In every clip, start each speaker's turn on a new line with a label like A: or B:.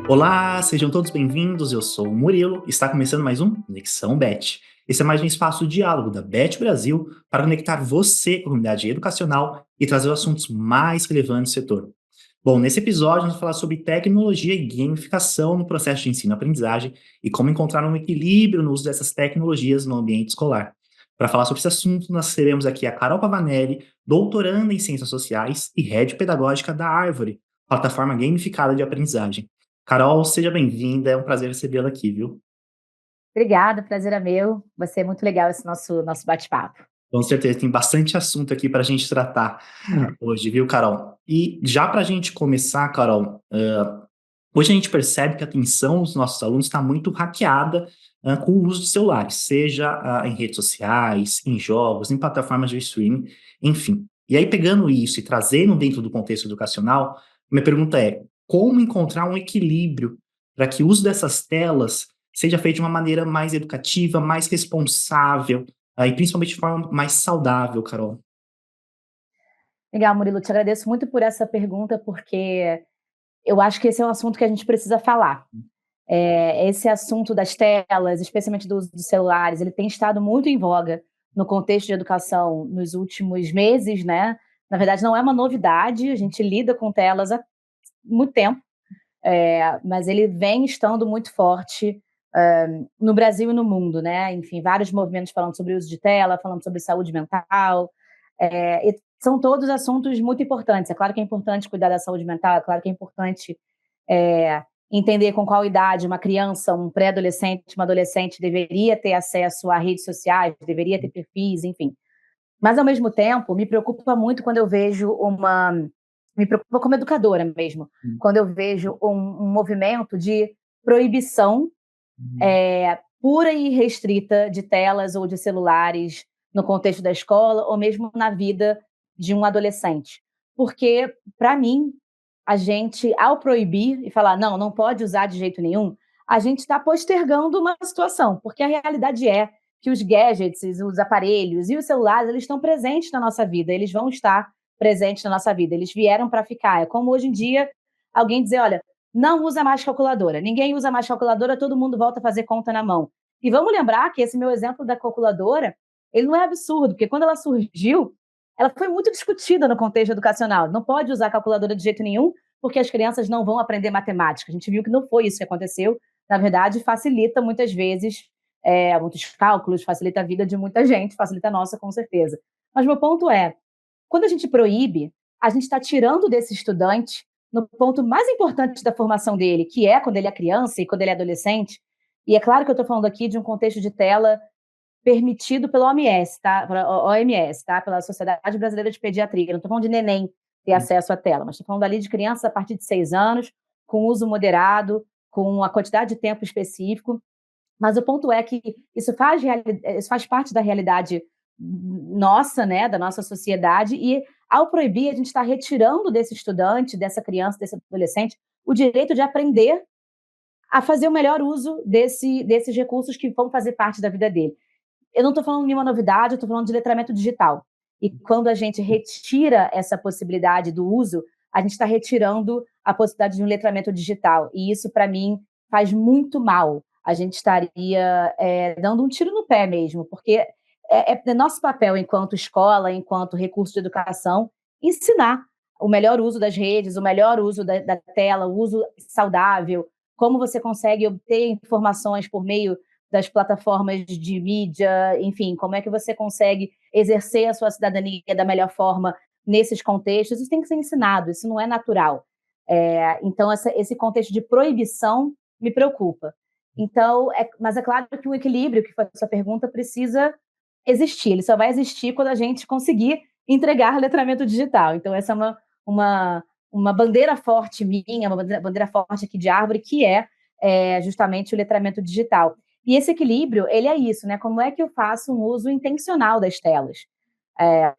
A: Olá, sejam todos bem-vindos. Eu sou o Murilo e está começando mais um Conexão Bet. Esse é mais um espaço de diálogo da Bet Brasil para conectar você com a comunidade educacional e trazer os assuntos mais relevantes do setor. Bom, nesse episódio vamos falar sobre tecnologia e gamificação no processo de ensino-aprendizagem e como encontrar um equilíbrio no uso dessas tecnologias no ambiente escolar. Para falar sobre esse assunto, nós teremos aqui a Carol Pavanelli, doutoranda em Ciências Sociais e head pedagógica da Árvore, plataforma gamificada de aprendizagem. Carol, seja bem-vinda, é um prazer recebê-la aqui, viu?
B: Obrigada, o prazer é meu. Vai ser muito legal esse nosso bate-papo.
A: Com certeza, tem bastante assunto aqui para a gente tratar hoje, viu, Carol? E já para a gente começar, Carol, hoje a gente percebe que a atenção dos nossos alunos está muito hackeada com o uso de celulares, seja em redes sociais, em jogos, em plataformas de streaming, enfim. E aí, pegando isso e trazendo dentro do contexto educacional, minha pergunta é: como encontrar um equilíbrio para que o uso dessas telas seja feito de uma maneira mais educativa, mais responsável, e principalmente de forma mais saudável, Carol?
B: Legal, Murilo, te agradeço muito por essa pergunta, porque eu acho que esse é um assunto que a gente precisa falar. Esse assunto das telas, especialmente do uso dos celulares, ele tem estado muito em voga no contexto de educação nos últimos meses, né? Na verdade, não é uma novidade, a gente lida com telas há muito tempo, mas ele vem estando muito forte no Brasil e no mundo, né? Enfim, vários movimentos falando sobre o uso de tela, falando sobre saúde mental, e são todos assuntos muito importantes. É claro que é importante cuidar da saúde mental, é claro que é importante entender com qual idade uma criança, um pré-adolescente, uma adolescente deveria ter acesso a redes sociais, deveria ter perfis, enfim. Mas, ao mesmo tempo, me preocupa muito quando eu vejo uma... Me preocupa como educadora mesmo,
A: Hum,
B: quando eu vejo um movimento de proibição
A: hum,
B: pura e restrita de telas ou de celulares no contexto da escola ou mesmo na vida de um adolescente. Porque, para mim, a gente, ao proibir e falar, não, não pode usar de jeito nenhum, a gente está postergando uma situação, porque a realidade é que os gadgets, os aparelhos e os celulares, eles estão presentes na nossa vida, eles vão estar presentes na nossa vida, eles vieram para ficar. É como hoje em dia alguém dizer, olha, não usa mais calculadora, ninguém usa mais calculadora, todo mundo volta a fazer conta na mão. E vamos lembrar que esse meu exemplo da calculadora, ele não é absurdo, porque quando ela surgiu, ela foi muito discutida no contexto educacional. Não pode usar calculadora de jeito nenhum, porque as crianças não vão aprender matemática. A gente viu que não foi isso que aconteceu. Na verdade, facilita muitas vezes muitos cálculos, facilita a vida de muita gente, facilita a nossa, com certeza. Mas meu ponto é, quando a gente proíbe, a gente está tirando desse estudante no ponto mais importante da formação dele, que é quando ele é criança e quando ele é adolescente. E é claro que eu estou falando aqui de um contexto de tela permitido pela OMS, tá? Pela OMS, tá? Pela Sociedade Brasileira de Pediatria. Não estou falando de neném ter
A: hum.
B: acesso à tela, mas estou falando ali de crianças a partir de 6 anos, com uso moderado, com a quantidade de tempo específico. Mas o ponto é que isso faz parte da realidade nossa, né, da nossa sociedade, e ao proibir, a gente está retirando desse estudante, dessa criança, desse adolescente, o direito de aprender a fazer o melhor uso desses recursos que vão fazer parte da vida dele. Eu não estou falando de nenhuma novidade, eu estou falando de letramento digital. E quando a gente retira essa possibilidade do uso, a gente está retirando a possibilidade de um letramento digital. E isso, para mim, faz muito mal. A gente estaria dando um tiro no pé mesmo, porque é nosso papel enquanto escola, enquanto recurso de educação, ensinar o melhor uso das redes, o melhor uso da tela, o uso saudável, como você consegue obter informações por meio das plataformas de mídia, enfim, como é que você consegue exercer a sua cidadania da melhor forma nesses contextos. Isso tem que ser ensinado, isso não é natural. Então, esse contexto de proibição me preocupa. Então, mas é claro que o equilíbrio, que foi a sua pergunta, precisa existir. Ele só vai existir quando a gente conseguir entregar letramento digital. Então, essa é uma bandeira forte minha, uma bandeira forte aqui de Árvore, que é justamente o letramento digital. E esse equilíbrio, ele é isso, né? Como é que eu faço um uso intencional das telas? É,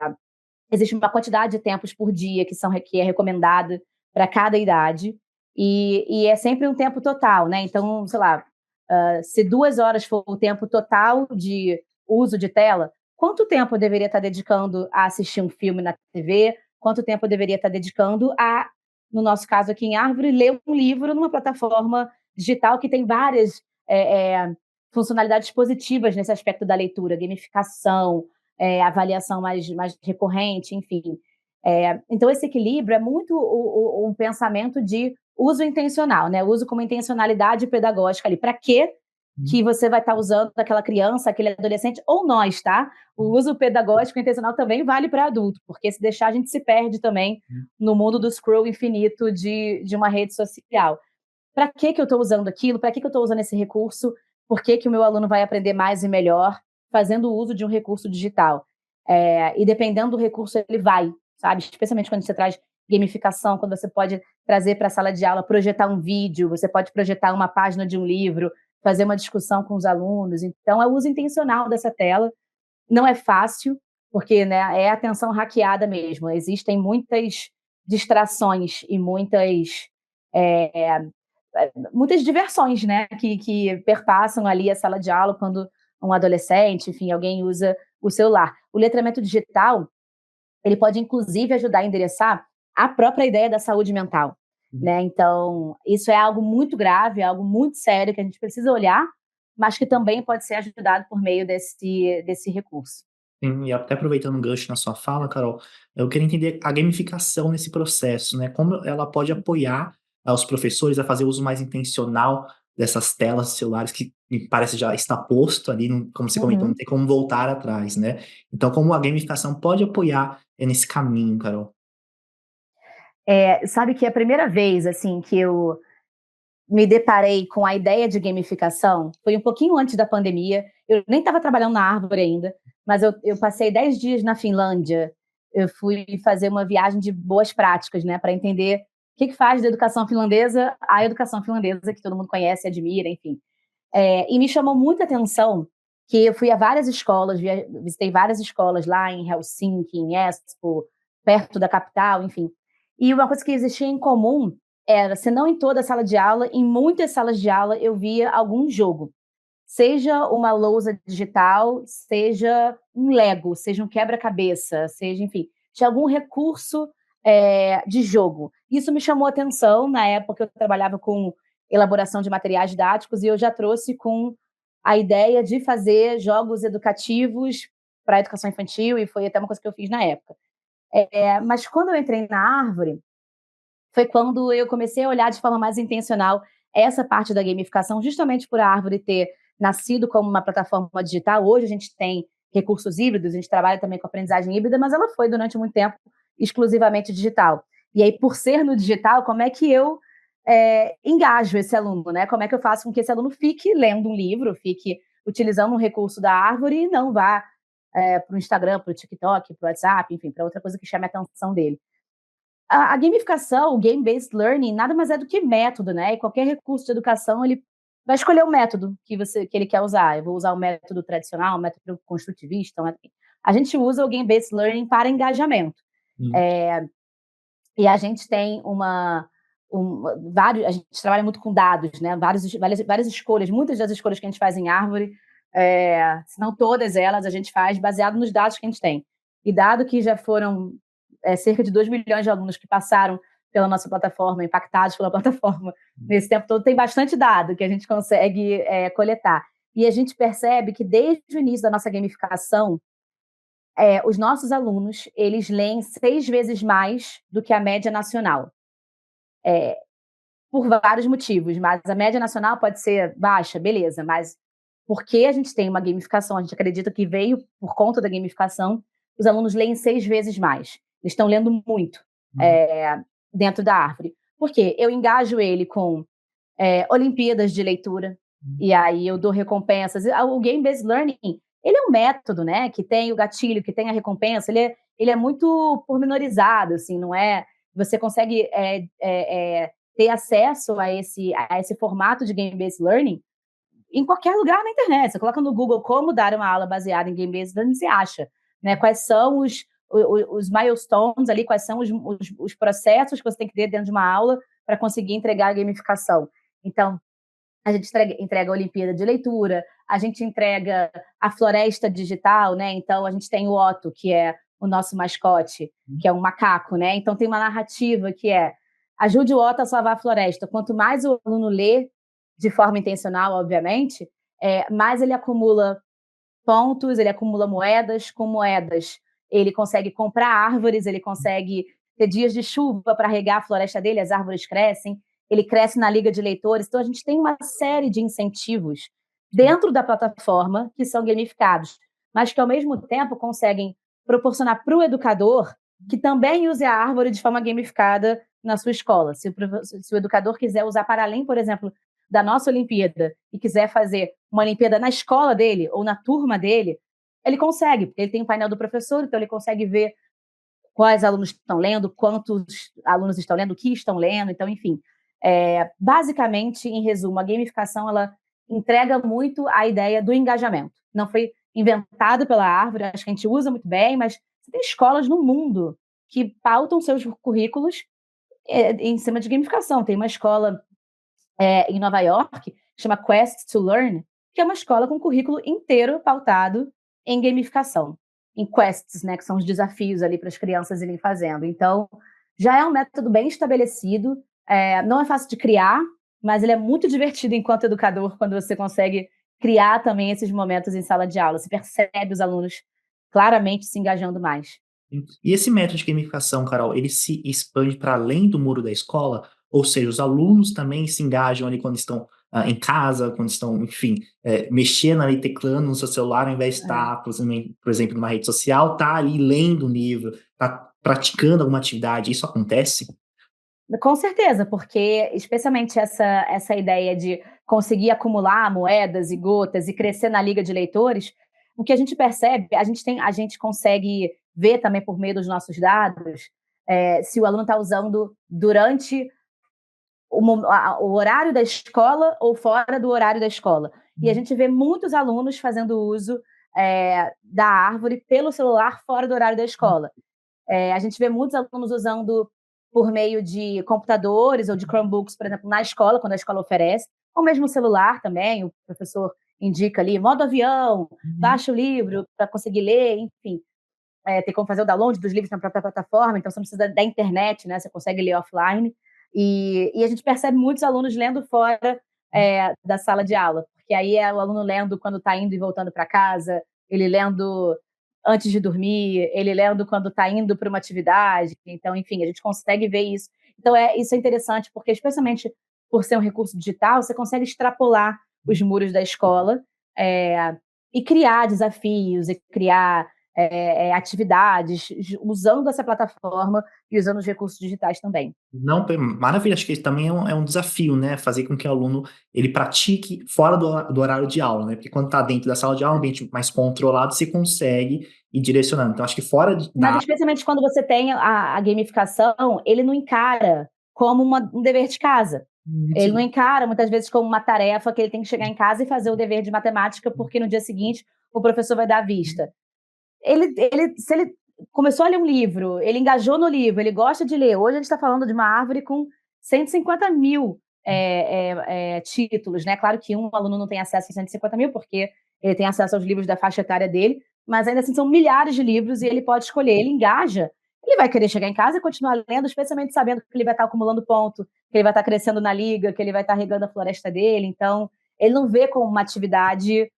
B: Existe uma quantidade de tempos por dia que é recomendada para cada idade, e é sempre um tempo total, né? Então, sei lá, se 2 horas for o tempo total de uso de tela, quanto tempo eu deveria estar dedicando a assistir um filme na TV? Quanto tempo eu deveria estar dedicando a no nosso caso aqui em Árvore, ler um livro numa plataforma digital que tem várias funcionalidades positivas nesse aspecto da leitura, gamificação, avaliação mais recorrente, enfim. Então, esse equilíbrio é muito um pensamento de uso intencional, né? Uso como intencionalidade pedagógica ali. Para quê que você vai estar usando aquela criança, aquele adolescente, ou nós, tá? O uso pedagógico intencional também vale para adulto, porque se deixar a gente se perde também no mundo do scroll infinito de uma rede social. Para que eu estou usando aquilo? Para que eu estou usando esse recurso? Por que o meu aluno vai aprender mais e melhor fazendo uso de um recurso digital? E dependendo do recurso, ele vai, sabe? Especialmente quando você traz gamificação, quando você pode trazer para a sala de aula, projetar um vídeo, você pode projetar uma página de um livro, fazer uma discussão com os alunos. Então, é o uso intencional dessa tela. Não é fácil, porque, né, é atenção hackeada mesmo. Existem muitas distrações e muitas diversões, né, que perpassam ali a sala de aula quando um adolescente, enfim, alguém usa o celular. O letramento digital, ele pode, inclusive, ajudar a endereçar a própria ideia da saúde mental, né? Então, isso é algo muito grave, é algo muito sério que a gente precisa olhar, mas que também pode ser ajudado por meio desse recurso.
A: Sim, e até aproveitando um gancho na sua fala, Carol, eu queria entender a gamificação nesse processo, né? Como ela pode apoiar os professores a fazer uso mais intencional dessas telas celulares que me parece já está posto ali, como você comentou, não tem como voltar atrás, né? Então, como a gamificação pode apoiar nesse caminho, Carol?
B: Sabe que a primeira vez, assim, que eu me deparei com a ideia de gamificação foi um pouquinho antes da pandemia. Eu nem estava trabalhando na Árvore ainda, mas eu passei 10 dias na Finlândia. Eu fui fazer uma viagem de boas práticas, né, para entender o que faz da educação finlandesa a educação finlandesa, que todo mundo conhece, admira, enfim. E me chamou muita atenção que eu fui a várias escolas, visitei várias escolas lá em Helsinki, em Espoo, perto da capital, enfim. E uma coisa que existia em comum era, se não em toda a sala de aula, em muitas salas de aula eu via algum jogo. Seja uma lousa digital, seja um Lego, seja um quebra-cabeça, seja, enfim, tinha algum recurso de jogo. Isso me chamou a atenção. Na época eu trabalhava com elaboração de materiais didáticos e eu já trouxe com a ideia de fazer jogos educativos para a educação infantil, e foi até uma coisa que eu fiz na época. Mas quando eu entrei na Árvore, foi quando eu comecei a olhar de forma mais intencional essa parte da gamificação, justamente por a Árvore ter nascido como uma plataforma digital. Hoje a gente tem recursos híbridos, a gente trabalha também com aprendizagem híbrida, mas ela foi durante muito tempo exclusivamente digital. E aí, por ser no digital, como é que eu engajo esse aluno, né? Como é que eu faço com que esse aluno fique lendo um livro, fique utilizando um recurso da Árvore e não vá para o Instagram, para o TikTok, para o WhatsApp, enfim, para outra coisa que chame a atenção dele. A gamificação, o game-based learning, nada mais é do que método, né? E qualquer recurso de educação, ele vai escolher o método que ele quer usar. Eu vou usar o método tradicional, o método construtivista. A gente usa o game-based learning para engajamento. E a gente tem a gente trabalha muito com dados, né? Várias escolhas, muitas das escolhas que a gente faz em Árvore, se não todas elas, a gente faz baseado nos dados que a gente tem. E dado que já foram cerca de 2 milhões de alunos que passaram pela nossa plataforma, impactados pela plataforma nesse tempo todo, tem bastante dado que a gente consegue coletar. E a gente percebe que desde o início da nossa gamificação, os nossos alunos, eles leem 6 vezes mais do que a média nacional. Por vários motivos, mas a média nacional pode ser baixa, beleza, mas porque a gente tem uma gamificação, a gente acredita que veio por conta da gamificação, os alunos leem 6 vezes mais. Eles estão lendo muito dentro da Árvore. Por quê? Eu engajo ele com Olimpíadas de leitura, e aí eu dou recompensas. O Game-Based Learning, ele é um método, né, que tem o gatilho, que tem a recompensa, ele é muito pormenorizado, assim, não é? Você consegue ter acesso a esse formato de Game-Based Learning em qualquer lugar na internet. Você coloca no Google como dar uma aula baseada em Game-Based Learning, você acha, né? Quais são os milestones ali, quais são os processos que você tem que ter dentro de uma aula para conseguir entregar a gamificação. Então, a gente entrega a Olimpíada de Leitura, a gente entrega a Floresta Digital, né? Então, a gente tem o Otto, que é o nosso mascote, que é um macaco, né? Então, tem uma narrativa que ajude o Otto a salvar a floresta. Quanto mais o aluno lê, de forma intencional, obviamente, mais ele acumula pontos, ele acumula moedas, com moedas ele consegue comprar árvores, ele consegue ter dias de chuva para regar a floresta dele, as árvores crescem, ele cresce na liga de leitores. Então, a gente tem uma série de incentivos dentro da plataforma que são gamificados, mas que, ao mesmo tempo, conseguem proporcionar para o educador que também use a árvore de forma gamificada na sua escola. Se o educador quiser usar para além, por exemplo, da nossa Olimpíada e quiser fazer uma Olimpíada na escola dele ou na turma dele, ele consegue, porque ele tem o painel do professor, então ele consegue ver quais alunos estão lendo, quantos alunos estão lendo, o que estão lendo, então, enfim. Basicamente, em resumo, a gamificação, ela entrega muito a ideia do engajamento. Não foi inventado pela árvore, acho que a gente usa muito bem, mas você tem escolas no mundo que pautam seus currículos em cima de gamificação. Tem uma escola em Nova York, que chama Quest to Learn, que é uma escola com currículo inteiro pautado em gamificação, em quests, né, que são os desafios ali para as crianças irem fazendo. Então, já é um método bem estabelecido, não é fácil de criar, mas ele é muito divertido enquanto educador quando você consegue criar também esses momentos em sala de aula. Você percebe os alunos claramente se engajando mais.
A: E esse método de gamificação, Carol, ele se expande para além do muro da escola? Ou seja, os alunos também se engajam ali quando estão em casa, quando estão, enfim, mexendo ali, teclando no seu celular, ao invés de
B: É.
A: estar, por exemplo, numa rede social, tá ali lendo um livro, tá praticando alguma atividade. Isso acontece?
B: Com certeza, porque especialmente essa ideia de conseguir acumular moedas e gotas e crescer na liga de leitores, o que a gente percebe, a gente consegue ver também por meio dos nossos dados, se o aluno está usando durante o horário da escola ou fora do horário da escola. E a gente vê muitos alunos fazendo uso da árvore pelo celular fora do horário da escola. A gente vê muitos alunos usando por meio de computadores ou de Chromebooks, por exemplo, na escola, quando a escola oferece, ou mesmo o celular também, o professor indica ali, modo avião, baixa o livro para conseguir ler, enfim. Tem como fazer o download dos livros na própria plataforma, então você não precisa da internet, né? Você consegue ler offline. E a gente percebe muitos alunos lendo fora da sala de aula, porque aí é o aluno lendo quando está indo e voltando para casa, ele lendo antes de dormir, ele lendo quando está indo para uma atividade. Então, enfim, a gente consegue ver isso. Então, isso é interessante, porque especialmente por ser um recurso digital, você consegue extrapolar os muros da escola e criar desafios, e criar atividades, usando essa plataforma e usando os recursos digitais também.
A: Não, maravilha, acho que isso também é um desafio, né, fazer com que o aluno, ele pratique fora do horário de aula, né, porque quando está dentro da sala de aula, um ambiente mais controlado, você consegue ir direcionando. Então acho que fora
B: Mas
A: da
B: especialmente quando você tem a gamificação, ele não encara como um dever de casa. Ele não encara, muitas vezes, como uma tarefa que ele tem que chegar em casa e fazer o dever de matemática, porque no dia seguinte o professor vai dar a vista. Se ele começou a ler um livro, ele engajou no livro, ele gosta de ler. Hoje a gente está falando de uma árvore com 150 mil títulos, né? Claro que um aluno não tem acesso a 150 mil, porque ele tem acesso aos livros da faixa etária dele, mas ainda assim são milhares de livros e ele pode escolher. Ele engaja, ele vai querer chegar em casa e continuar lendo, especialmente sabendo que ele vai estar acumulando ponto, que ele vai estar crescendo na liga, que ele vai estar regando a floresta dele. Então, ele não vê como uma atividade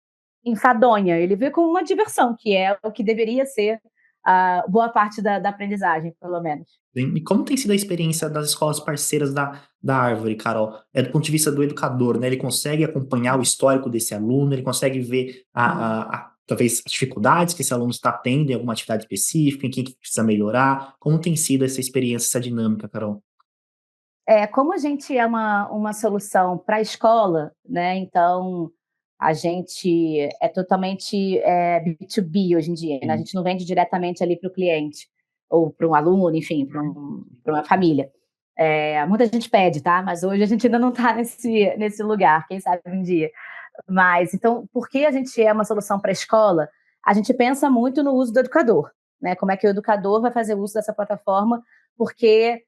B: enfadonha, ele vê como uma diversão, que é o que deveria ser boa parte da aprendizagem, pelo menos.
A: E como tem sido a experiência das escolas parceiras da Árvore, Carol? Do ponto de vista do educador, né? Ele consegue acompanhar o histórico desse aluno, ele consegue ver talvez as dificuldades que esse aluno está tendo em alguma atividade específica, em que precisa melhorar. Como tem sido essa experiência, essa dinâmica, Carol?
B: Como a gente é uma solução para a escola, né? Então a gente é totalmente B2B hoje em dia, né? A
A: Sim.
B: gente não vende diretamente ali para o cliente ou para um aluno, enfim, para uma família. Muita gente pede, tá? Mas hoje a gente ainda não está nesse lugar, quem sabe um dia. Mas, então, porque a gente é uma solução para a escola, a gente pensa muito no uso do educador, né? Como é que o educador vai fazer uso dessa plataforma, porque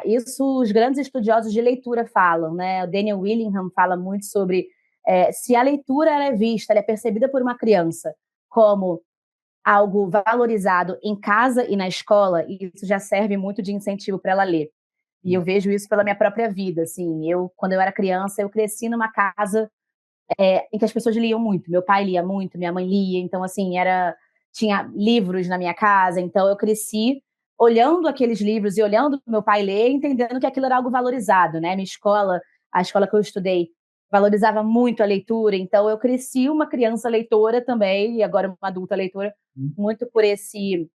B: isso os grandes estudiosos de leitura falam, né? O Daniel Willingham fala muito sobre se a leitura ela é vista, ela é percebida por uma criança como algo valorizado em casa e na escola, e isso já serve muito de incentivo para ela ler. E eu vejo isso pela minha própria vida, assim. Quando eu era criança, eu cresci numa casa em que as pessoas liam muito. Meu pai lia muito, minha mãe lia, então assim, tinha livros na minha casa, então eu cresci olhando aqueles livros e olhando meu pai ler, entendendo que aquilo era algo valorizado, né? A escola que eu estudei, valorizava muito a leitura, então eu cresci uma criança leitora também, e agora uma adulta leitora,
A: Uhum.
B: muito por esse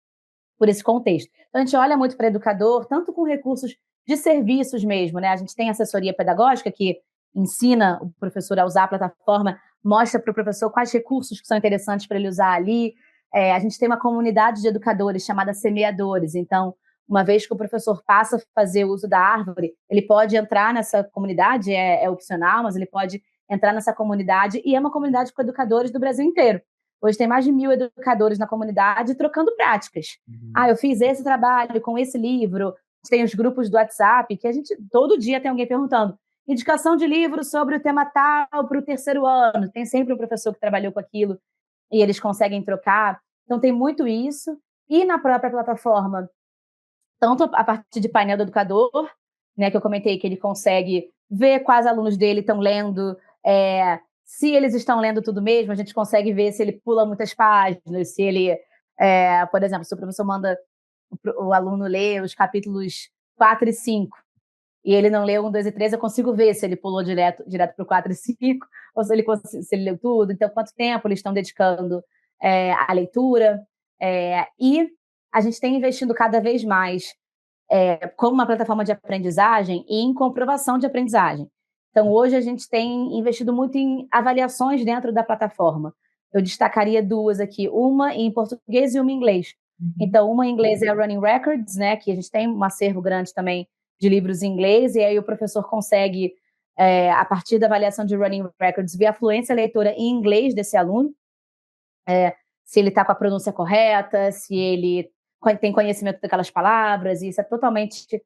B: contexto. Então, a gente olha muito para educador, tanto com recursos de serviços mesmo, né? A gente tem assessoria pedagógica que ensina o professor a usar a plataforma, mostra para o professor quais recursos que são interessantes para ele usar ali. A gente tem uma comunidade de educadores chamada semeadores. Então, uma vez que o professor passa a fazer o uso da árvore, ele pode entrar nessa comunidade, é opcional, mas ele pode entrar nessa comunidade, e é uma comunidade com educadores do Brasil inteiro. Hoje tem mais de 1.000 educadores na comunidade trocando práticas.
A: Uhum.
B: Eu fiz esse trabalho com esse livro. Tem os grupos do WhatsApp, que a gente, todo dia tem alguém perguntando, indicação de livro sobre o tema tal para o terceiro ano. Tem sempre um professor que trabalhou com aquilo e eles conseguem trocar. Então, tem muito isso. E na própria plataforma, tanto a partir de painel do educador, né, que eu comentei que ele consegue ver quais alunos dele estão lendo, se eles estão lendo tudo mesmo, a gente consegue ver se ele pula muitas páginas, se ele, por exemplo, se o professor manda o aluno ler os capítulos 4 e 5, e ele não leu 1, 2 e 3, eu consigo ver se ele pulou direto para o 4 e 5, ou se ele leu tudo, então quanto tempo eles estão dedicando à leitura. E a gente tem investido cada vez mais como uma plataforma de aprendizagem e em comprovação de aprendizagem. Então, hoje a gente tem investido muito em avaliações dentro da plataforma. Eu destacaria duas aqui, uma em português e uma em inglês.
A: Uhum.
B: Então, uma em inglês é a Running Records, né, que a gente tem um acervo grande também de livros em inglês, e aí o professor consegue, a partir da avaliação de Running Records, ver a fluência leitora em inglês desse aluno, se ele está com a pronúncia correta, se ele tem conhecimento daquelas palavras, e isso é totalmente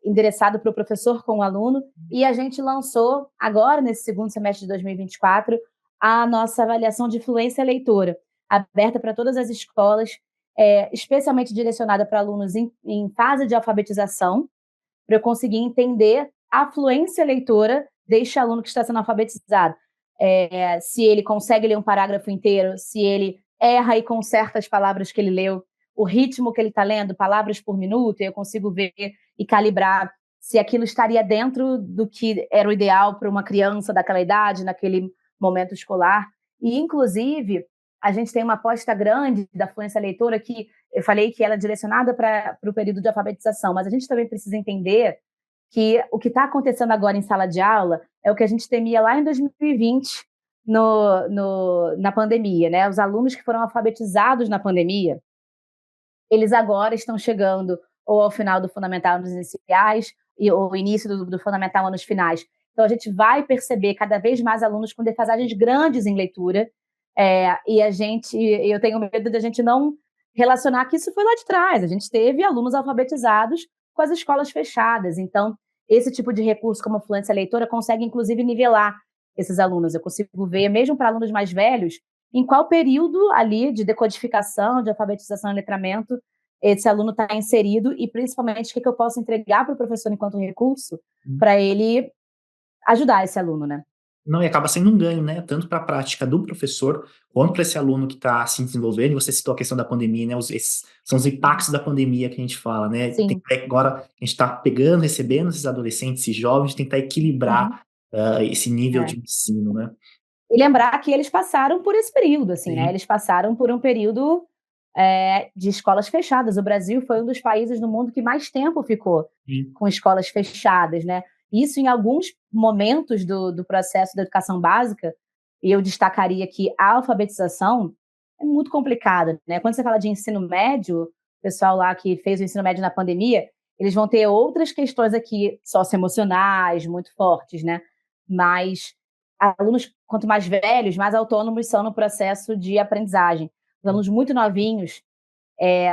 B: endereçado para o professor com o aluno. E a gente lançou, agora, nesse segundo semestre de 2024, a nossa avaliação de fluência leitora, aberta para todas as escolas, especialmente direcionada para alunos em fase de alfabetização, para eu conseguir entender a fluência leitora deste aluno que está sendo alfabetizado. Se ele consegue ler um parágrafo inteiro, se ele erra e conserta as palavras que ele leu, o ritmo que ele está lendo, palavras por minuto, e eu consigo ver e calibrar se aquilo estaria dentro do que era o ideal para uma criança daquela idade, naquele momento escolar. E, inclusive, a gente tem uma aposta grande da fluência leitora que eu falei que ela é direcionada para o período de alfabetização, mas a gente também precisa entender que o que está acontecendo agora em sala de aula é o que a gente temia lá em 2020, na pandemia, né? Os alunos que foram alfabetizados na pandemia, eles agora estão chegando ou ao final do fundamental nos iniciais, ou início do fundamental nos finais. Então, a gente vai perceber cada vez mais alunos com defasagens grandes em leitura, e eu tenho medo de a gente não relacionar que isso foi lá de trás. A gente teve alunos alfabetizados com as escolas fechadas. Então, esse tipo de recurso, como a fluência leitora, consegue, inclusive, nivelar esses alunos. Eu consigo ver, mesmo para alunos mais velhos, em qual período ali de decodificação, de alfabetização e letramento esse aluno está inserido, e principalmente o que eu posso entregar para o professor enquanto recurso para ele ajudar esse aluno, né?
A: Não, e acaba sendo um ganho, né? Tanto para a prática do professor, quanto para esse aluno que está se desenvolvendo. E você citou a questão da pandemia, né? Esses são os impactos da pandemia que a gente fala, né?
B: Sim.
A: Agora a gente está pegando, recebendo esses adolescentes e jovens, tentar equilibrar esse nível de ensino, né?
B: E lembrar que eles passaram por esse período, assim, né?
A: Sim.
B: Eles passaram por um período de escolas fechadas. O Brasil foi um dos países no mundo que mais tempo ficou
A: Sim.
B: com escolas fechadas, né? Isso em alguns momentos do processo da educação básica, e eu destacaria que a alfabetização é muito complicada, né? Quando você fala de ensino médio, o pessoal lá que fez o ensino médio na pandemia, eles vão ter outras questões aqui socioemocionais muito fortes, né? Mas alunos, quanto mais velhos, mais autônomos são no processo de aprendizagem. Os alunos muito novinhos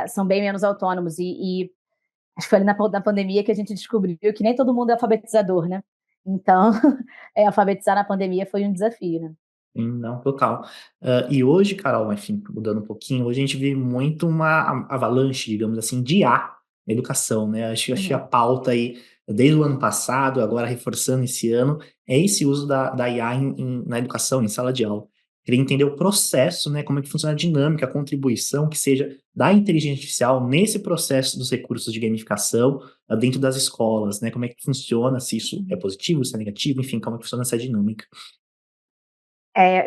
B: são bem menos autônomos. E acho que foi ali na pandemia que a gente descobriu que nem todo mundo é alfabetizador, né? Então, alfabetizar na pandemia foi um desafio, né?
A: Sim, não, total. E hoje, Carol, enfim, mudando um pouquinho, hoje a gente vê muito uma avalanche, digamos assim, de IA educação, né? Acho que a
B: Uhum.
A: pauta aí, desde o ano passado, agora reforçando esse ano, é esse uso da IA na educação, em sala de aula. Queria entender o processo, né? Como é que funciona a dinâmica, a contribuição que seja da inteligência artificial nesse processo dos recursos de gamificação dentro das escolas, né? Como é que funciona, se isso é positivo, se é negativo, enfim, como é que funciona essa dinâmica.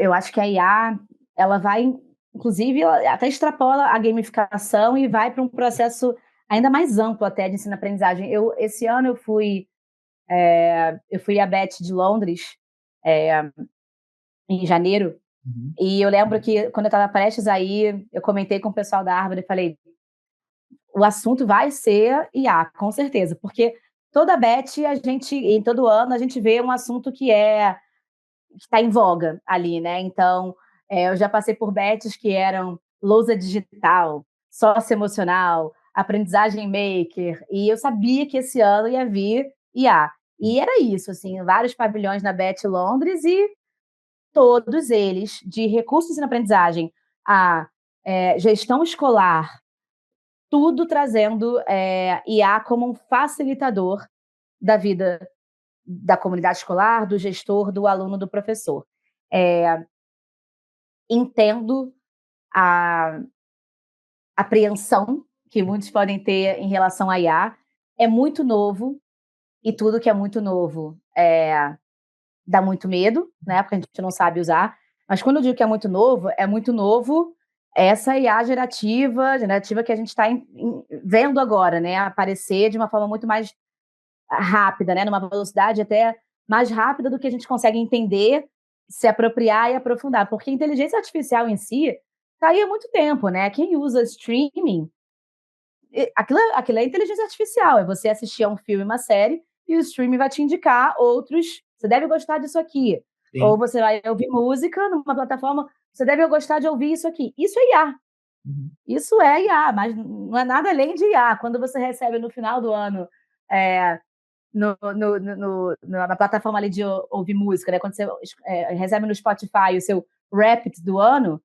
B: Eu acho que a IA, ela vai, inclusive, ela até extrapola a gamificação e vai para um processo ainda mais amplo até de ensino-aprendizagem. Esse ano eu fui à BET de Londres, é, em janeiro,
A: Uhum.
B: e eu lembro que quando eu estava prestes a ir, eu comentei com o pessoal da Harvard e falei, o assunto vai ser IA, com certeza, porque toda BET, em todo ano, a gente vê um assunto que está em voga ali, né? Então, eu já passei por bets que eram lousa digital, socioemocional, aprendizagem maker, e eu sabia que esse ano ia vir IA. E era isso, assim, vários pavilhões na Bet Londres e todos eles, de recursos de aprendizagem a gestão escolar, tudo trazendo IA como um facilitador da vida da comunidade escolar, do gestor, do aluno, do professor. É, Entendo a apreensão que muitos podem ter em relação à IA. É muito novo e tudo que é muito novo dá muito medo, né? Porque a gente não sabe usar. Mas quando eu digo que é muito novo essa IA gerativa que a gente está vendo agora, né? Aparecer de uma forma muito mais rápida, né? Numa velocidade até mais rápida do que a gente consegue entender, se apropriar e aprofundar. Porque a inteligência artificial em si está aí há muito tempo, né? Quem usa streaming, aquilo é inteligência artificial, é você assistir a um filme, uma série, e o streaming vai te indicar outros. Você deve gostar disso aqui. Ou
A: Sim.
B: você vai ouvir música numa plataforma, você deve gostar de ouvir isso aqui. Isso é IA.
A: Uhum.
B: Isso é IA, mas não é nada além de IA. Quando você recebe no final do ano é, na plataforma ali de ouvir música, né? Quando você recebe no Spotify o seu Wrapped do ano,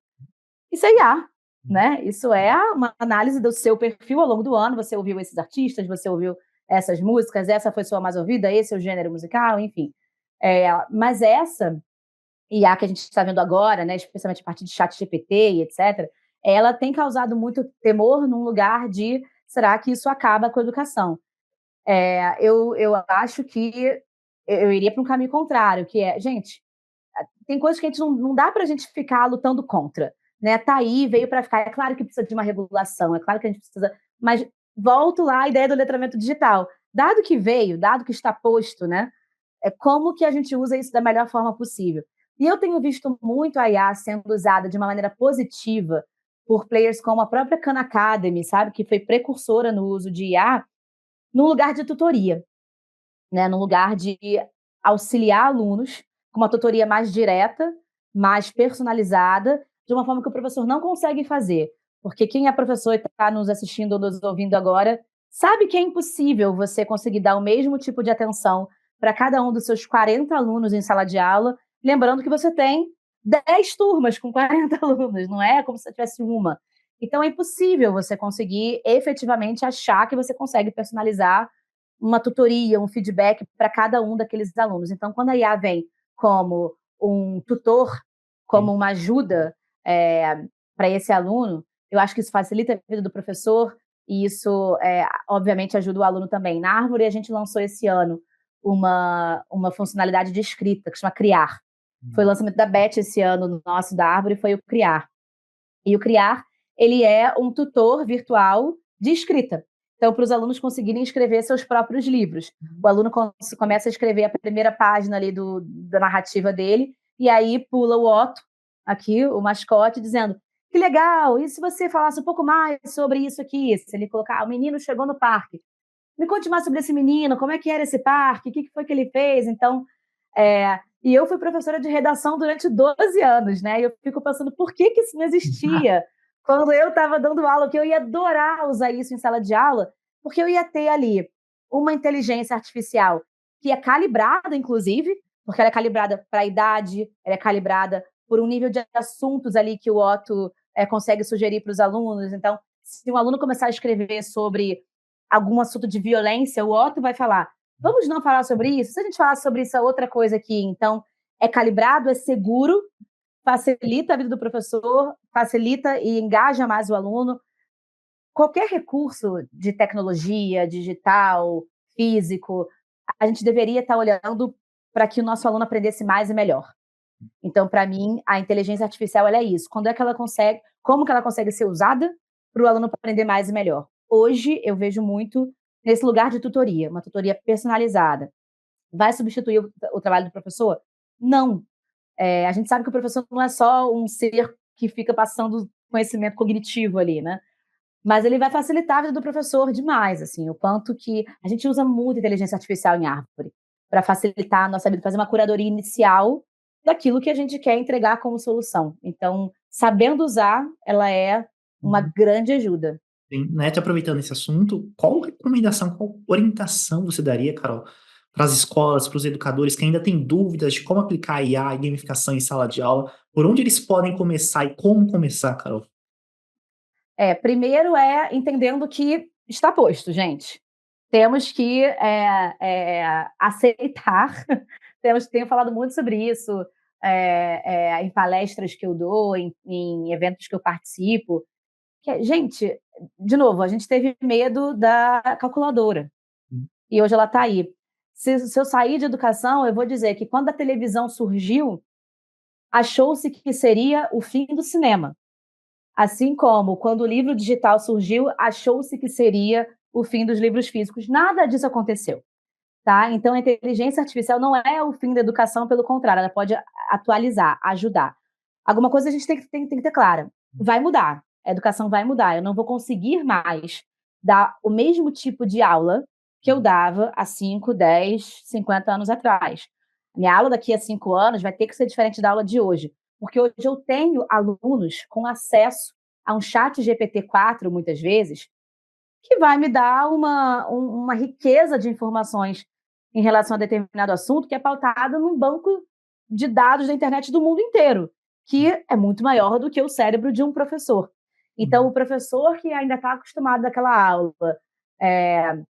B: isso é IA, né? Isso é uma análise do seu perfil ao longo do ano. Você ouviu esses artistas, você ouviu essas músicas, essa foi sua mais ouvida, esse é o gênero musical, enfim. Mas essa IA que a gente está vendo agora, né, especialmente a partir de chat GPT e etc., ela tem causado muito temor num lugar de será que isso acaba com a educação? Eu acho que eu iria para um caminho contrário, que é, gente, tem coisas que a gente não dá para a gente ficar lutando contra, né? Tá aí, veio para ficar. É claro que precisa de uma regulação, é claro que a gente precisa, mas volto lá à ideia do letramento digital. Dado que veio, dado que está posto, né? É como que a gente usa isso da melhor forma possível. E eu tenho visto muito a IA sendo usada de uma maneira positiva por players como a própria Khan Academy, sabe, que foi precursora no uso de IA no lugar de tutoria, né, no lugar de auxiliar alunos com uma tutoria mais direta, mais personalizada, de uma forma que o professor não consegue fazer. Porque quem é professor e está nos assistindo ou nos ouvindo agora, sabe que é impossível você conseguir dar o mesmo tipo de atenção para cada um dos seus 40 alunos em sala de aula, lembrando que você tem 10 turmas com 40 alunos, não é como se você tivesse uma. Então é impossível você conseguir efetivamente achar que você consegue personalizar uma tutoria, um feedback para cada um daqueles alunos. Então, quando a IA vem como um tutor, como
A: Sim.
B: uma ajuda para esse aluno, eu acho que isso facilita a vida do professor e isso, obviamente, ajuda o aluno também. Na Árvore, a gente lançou esse ano uma funcionalidade de escrita, que chama Criar. Foi o
A: Uhum.
B: lançamento da Beth esse ano, nosso da Árvore, foi o Criar. E o Criar, ele é um tutor virtual de escrita. Então, para os alunos conseguirem escrever seus próprios livros. O aluno começa a escrever a primeira página ali da narrativa dele, e aí pula o Otto, aqui, o mascote, dizendo: que legal, e se você falasse um pouco mais sobre isso aqui? Se ele colocar, o menino chegou no parque. Me conte mais sobre esse menino, como é que era esse parque, o que foi que ele fez? Então, e eu fui professora de redação durante 12 anos, né? E eu fico pensando, por que isso não existia quando eu estava dando aula? Que eu ia adorar usar isso em sala de aula, porque eu ia ter ali uma inteligência artificial que é calibrada, inclusive, porque ela é calibrada para a idade, ela é calibrada por um nível de assuntos ali que o Otto consegue sugerir para os alunos. Então, se um aluno começar a escrever sobre algum assunto de violência, o Otto vai falar, vamos não falar sobre isso? Se a gente falar sobre isso, é outra coisa aqui. Então, é calibrado, é seguro, facilita a vida do professor, facilita e engaja mais o aluno. Qualquer recurso de tecnologia, digital, físico, a gente deveria estar olhando para que o nosso aluno aprendesse mais e melhor. Então, para mim, a inteligência artificial ela é isso. Quando é que ela consegue, como que ela consegue ser usada para o aluno aprender mais e melhor? Hoje, eu vejo muito nesse lugar de tutoria, uma tutoria personalizada. Vai substituir o trabalho do professor? Não. A gente sabe que o professor não é só um ser que fica passando conhecimento cognitivo ali, né? Mas ele vai facilitar a vida do professor demais, assim, o quanto que a gente usa muito inteligência artificial em Árvore para facilitar a nossa vida, fazer uma curadoria inicial daquilo que a gente quer entregar como solução. Então, sabendo usar, ela é uma
A: Uhum.
B: grande ajuda.
A: Sim, né, te aproveitando esse assunto, qual recomendação, qual orientação você daria, Carol, para as escolas, para os educadores que ainda têm dúvidas de como aplicar IA e gamificação em sala de aula? Por onde eles podem começar e como começar, Carol?
B: Primeiro é entendendo que está posto, gente. Temos que aceitar. Tenho falado muito sobre isso em palestras que eu dou, em eventos que eu participo. Gente, de novo, a gente teve medo da calculadora
A: Hum,
B: e hoje ela está aí. Se eu sair de educação, eu vou dizer que quando a televisão surgiu, achou-se que seria o fim do cinema. Assim como quando o livro digital surgiu, achou-se que seria o fim dos livros físicos. Nada disso aconteceu, tá? Então, a inteligência artificial não é o fim da educação, pelo contrário, ela pode atualizar, ajudar. Alguma coisa a gente tem que ter clara. Vai mudar. A educação vai mudar. Eu não vou conseguir mais dar o mesmo tipo de aula que eu dava há 5, 10, 50 anos atrás. Minha aula daqui a 5 anos vai ter que ser diferente da aula de hoje, porque hoje eu tenho alunos com acesso a um chat GPT-4, muitas vezes, que vai me dar uma riqueza de informações em relação a determinado assunto que é pautada num banco de dados da internet do mundo inteiro, que é muito maior do que o cérebro de um professor. Então,
A: hum,
B: o professor que ainda está acostumado daquela aula, é,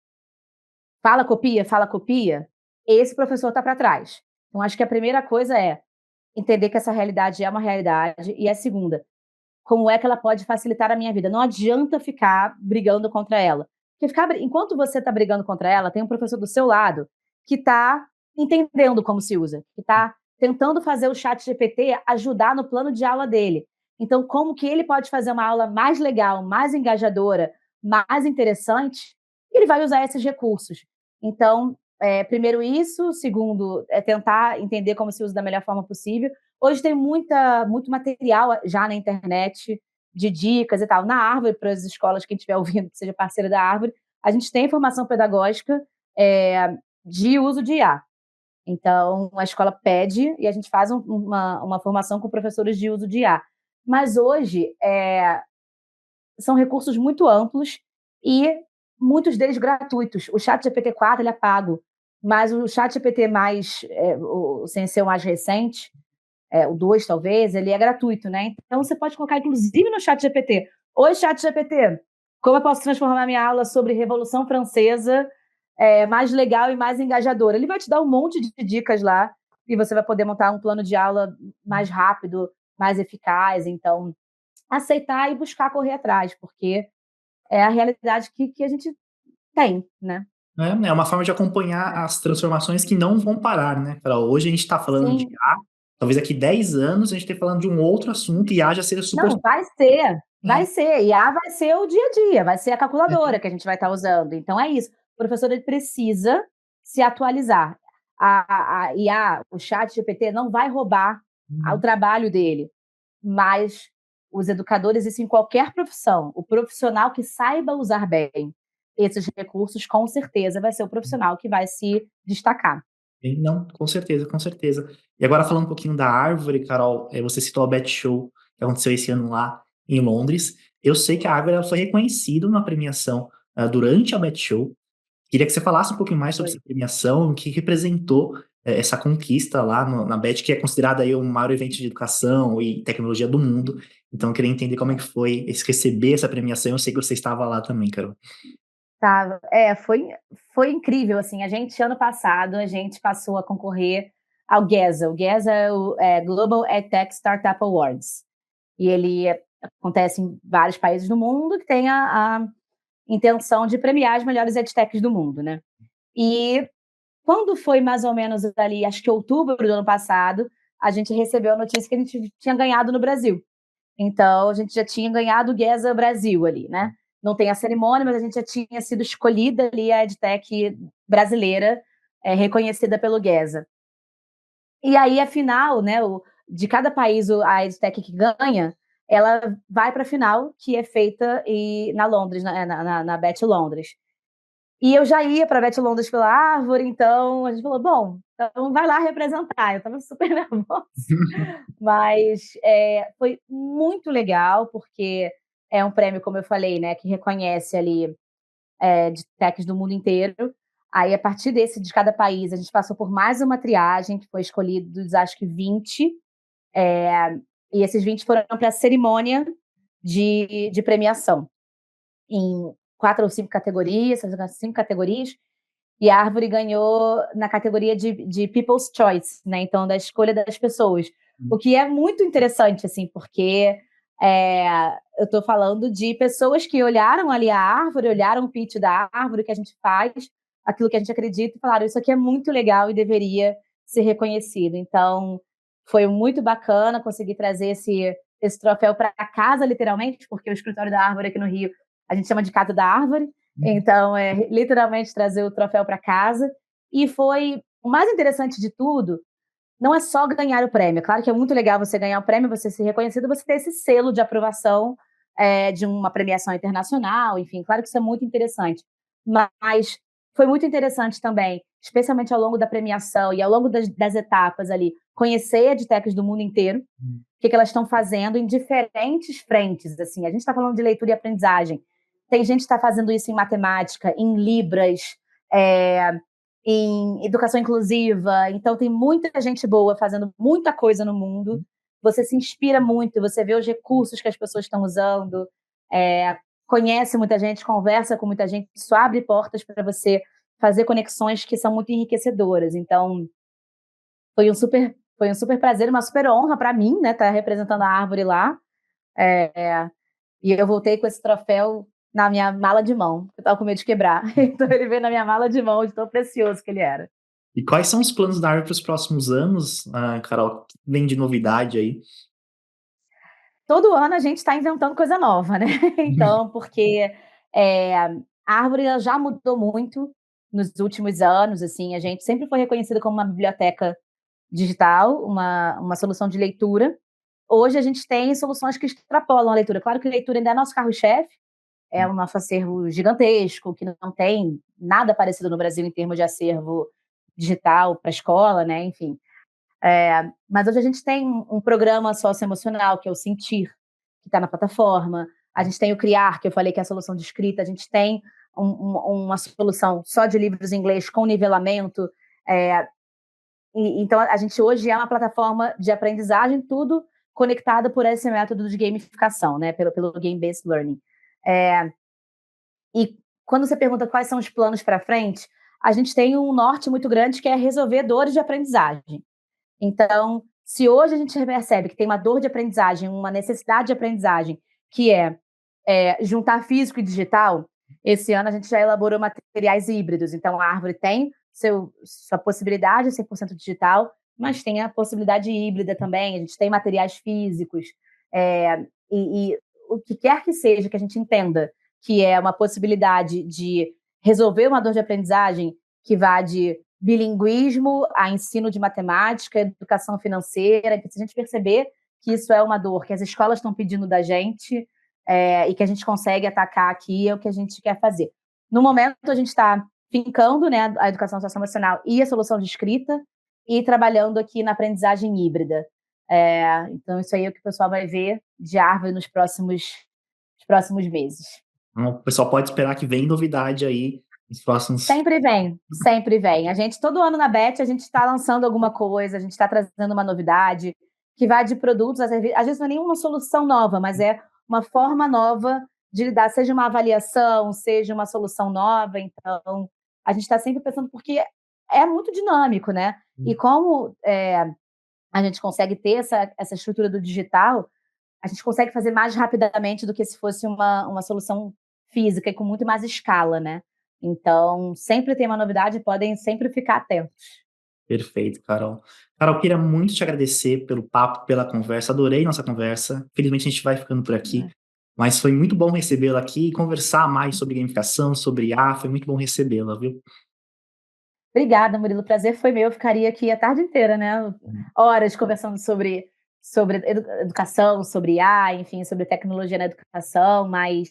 B: fala, copia, esse professor está para trás. Então, acho que a primeira coisa é entender que essa realidade é uma realidade, e a segunda, como é que ela pode facilitar a minha vida. Não adianta ficar brigando contra ela. Porque enquanto você está brigando contra ela, tem um professor do seu lado que está entendendo como se usa, que está tentando fazer o chat GPT ajudar no plano de aula dele. Então, como que ele pode fazer uma aula mais legal, mais engajadora, mais interessante? Ele vai usar esses recursos. Então, primeiro isso, segundo, é tentar entender como se usa da melhor forma possível. Hoje tem muito material já na internet de dicas e tal. Na Árvore, para as escolas, quem estiver ouvindo, que seja parceira da Árvore, a gente tem formação pedagógica de uso de IA. Então, a escola pede e a gente faz uma formação com professores de uso de IA. Mas hoje são recursos muito amplos e muitos deles gratuitos. O chat GPT-4 ele é pago, mas o chat GPT sem ser o mais recente, o 2 talvez, ele é gratuito, né? Então você pode colocar, inclusive, no chat GPT. Oi, chat GPT, como eu posso transformar minha aula sobre Revolução Francesa mais legal e mais engajadora? Ele vai te dar um monte de dicas lá e você vai poder montar um plano de aula mais rápido, mais eficaz. Então, aceitar e buscar correr atrás, porque é a realidade que a gente tem, né?
A: É uma forma de acompanhar
B: É.
A: as transformações que não vão parar, né, Carol? Hoje a gente está falando de
B: Sim,
A: IA, talvez daqui 10 anos a gente esteja falando de um outro assunto e IA já seja super.
B: não, vai ser,
A: É,
B: vai ser. IA vai ser o dia a dia, vai ser a
A: é,
B: calculadora que a gente vai estar usando. Então é isso. O professor ele precisa se atualizar. A IA, o chat GPT, não vai roubar o
A: uhum.
B: trabalho dele, mas os educadores, isso em qualquer profissão, o profissional que saiba usar bem esses recursos, com certeza vai ser o profissional que vai se destacar.
A: Sim, não, com certeza, com certeza. E agora falando um pouquinho da Árvore, Carol, você citou a Bet Show, que aconteceu esse ano lá em Londres. Eu sei que a Árvore ela foi reconhecida numa premiação durante a Bet Show. Queria que você falasse um pouquinho mais sobre
B: Foi.
A: essa premiação, o que representou essa conquista lá na Bet, que é considerada aí o maior evento de educação e tecnologia do mundo. Então, eu queria entender como é que foi esse receber essa premiação. Eu sei que você estava lá também, Carol.
B: Tá, foi incrível, assim, ano passado, a gente passou a concorrer ao GESA. O GESA é Global EdTech Startup Awards. E ele acontece em vários países do mundo que tem a intenção de premiar as melhores edtechs do mundo, né? E quando foi mais ou menos ali, acho que outubro do ano passado, a gente recebeu a notícia que a gente tinha ganhado no Brasil. Então, a gente já tinha ganhado o GESA Brasil ali, né? Não tem a cerimônia, mas a gente já tinha sido escolhida ali a EdTech brasileira, reconhecida pelo GESA. E aí, a final, né, de cada país, a EdTech que ganha, ela vai para a final, que é feita na Londres, na BET Londres. E eu já ia para a BET Londres pela Árvore, então a gente falou, bom, então vai lá representar. Eu estava super nervosa. Mas foi muito legal, porque é um prêmio, como eu falei, né, que reconhece ali de techs do mundo inteiro. Aí, a partir de cada país, a gente passou por mais uma triagem, que foi escolhidos, acho que 20, e esses 20 foram para a cerimônia de premiação, em 4 ou 5 categorias, 5 categorias, e a Árvore ganhou na categoria de People's Choice, né? Então, da escolha das pessoas. O que é muito interessante, assim, porque eu estou falando de pessoas que olharam ali a árvore, olharam o pitch da árvore, o que a gente faz, aquilo que a gente acredita, e falaram, isso aqui é muito legal e deveria ser reconhecido. Então, foi muito bacana conseguir trazer esse troféu para casa, literalmente, porque o escritório da Árvore aqui no Rio, a gente chama de Casa da Árvore, então, literalmente trazer o troféu para casa. E foi o mais interessante de tudo, não é só ganhar o prêmio. Claro que é muito legal você ganhar o prêmio, você ser reconhecido, você ter esse selo de aprovação de uma premiação internacional, enfim, claro que isso é muito interessante. Mas foi muito interessante também, especialmente ao longo da premiação e ao longo das etapas ali, conhecer edtechs do mundo inteiro, o que elas estão fazendo em diferentes frentes. Assim, a gente está falando de leitura e aprendizagem. Tem gente que está fazendo isso em matemática, em Libras, em educação inclusiva. Então, tem muita gente boa fazendo muita coisa no mundo. Você se inspira muito, você vê os recursos que as pessoas estão usando, conhece muita gente, conversa com muita gente, isso abre portas para você fazer conexões que são muito enriquecedoras. Então, foi um super prazer, uma super honra para mim, né, estar representando a Árvore lá. E eu voltei com esse troféu na minha mala de mão. Eu estava com medo de quebrar. Então ele veio na minha mala de mão, de tão precioso que ele era.
A: E quais são os planos da Árvore para os próximos anos, Carol? O que vem de novidade aí?
B: Todo ano a gente está inventando coisa nova, né? Então, porque a Árvore ela já mudou muito nos últimos anos, assim, a gente sempre foi reconhecida como uma biblioteca digital, uma solução de leitura. Hoje a gente tem soluções que extrapolam a leitura. Claro que a leitura ainda é nosso carro-chefe, é o nosso acervo gigantesco, que não tem nada parecido no Brasil em termos de acervo digital para a escola, né? Enfim. Mas hoje a gente tem um programa socioemocional, que é o Sentir, que está na plataforma. A gente tem o Criar, que eu falei que é a solução de escrita. A gente tem uma solução só de livros em inglês com nivelamento. Então, a gente hoje é uma plataforma de aprendizagem, tudo conectado por esse método de gamificação, né? Pelo Game-Based Learning. E quando você pergunta quais são os planos para frente, a gente tem um norte muito grande que é resolver dores de aprendizagem. Então, se hoje a gente percebe que tem uma dor de aprendizagem, uma necessidade de aprendizagem, que é juntar físico e digital, esse ano a gente já elaborou materiais híbridos. Então, a Árvore tem sua possibilidade 100% digital, mas tem a possibilidade híbrida também. A gente tem materiais físicos. E o que quer que seja que a gente entenda que é uma possibilidade de resolver uma dor de aprendizagem que vá de bilinguismo a ensino de matemática, educação financeira. Se a gente perceber que isso é uma dor que as escolas estão pedindo da gente e que a gente consegue atacar aqui, é o que a gente quer fazer. No momento, a gente está fincando, né, a educação socioemocional e a solução de escrita e trabalhando aqui na aprendizagem híbrida. Então, isso aí é o que o pessoal vai ver de Árvore nos próximos meses.
A: O pessoal pode esperar que vem novidade aí nos próximos...
B: Sempre vem, sempre vem. A gente, todo ano na BET, a gente está lançando alguma coisa, a gente está trazendo uma novidade que vai de produtos, às vezes não é nenhuma solução nova, mas é uma forma nova de lidar, seja uma avaliação, seja uma solução nova. Então, a gente está sempre pensando, porque é muito dinâmico, né? E como a gente consegue ter essa estrutura do digital, a gente consegue fazer mais rapidamente do que se fosse uma solução física e com muito mais escala, né? Então, sempre tem uma novidade, podem sempre ficar atentos.
A: Perfeito, Carol. Carol, queria muito te agradecer pelo papo, pela conversa. Adorei nossa conversa. Felizmente a gente vai ficando por aqui, mas foi muito bom recebê-la aqui e conversar mais sobre gamificação, sobre IA. Foi muito bom recebê-la, viu?
B: Obrigada, Murilo. O prazer foi meu. Eu ficaria aqui a tarde inteira, né? Horas conversando sobre educação, sobre IA, enfim, sobre tecnologia na educação, mas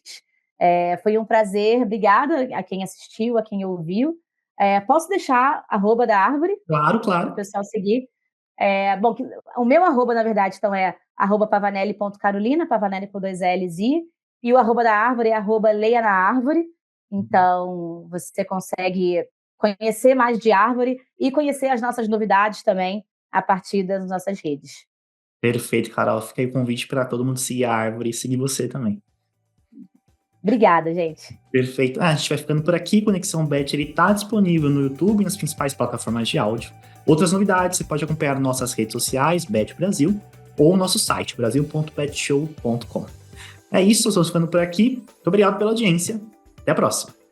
B: foi um prazer. Obrigada a quem assistiu, a quem ouviu. Posso deixar @ da árvore
A: Claro,
B: para o
A: claro.
B: pessoal seguir? Bom, o meu @, na verdade, então é @pavanelli.carolina, Pavanelli com 2 L's e o @ da árvore é @leia na árvore. Então, você consegue conhecer mais de árvore e conhecer as nossas novidades também a partir das nossas redes.
A: Perfeito, Carol. Fica aí o convite para todo mundo seguir a árvore e seguir você também.
B: Obrigada, gente.
A: Perfeito. A gente vai ficando por aqui. Conexão Bet ele está disponível no YouTube e nas principais plataformas de áudio. Outras novidades, você pode acompanhar nossas redes sociais, Bet Brasil, ou nosso site, brasil.betshow.com. É isso, estamos ficando por aqui. Muito obrigado pela audiência. Até a próxima.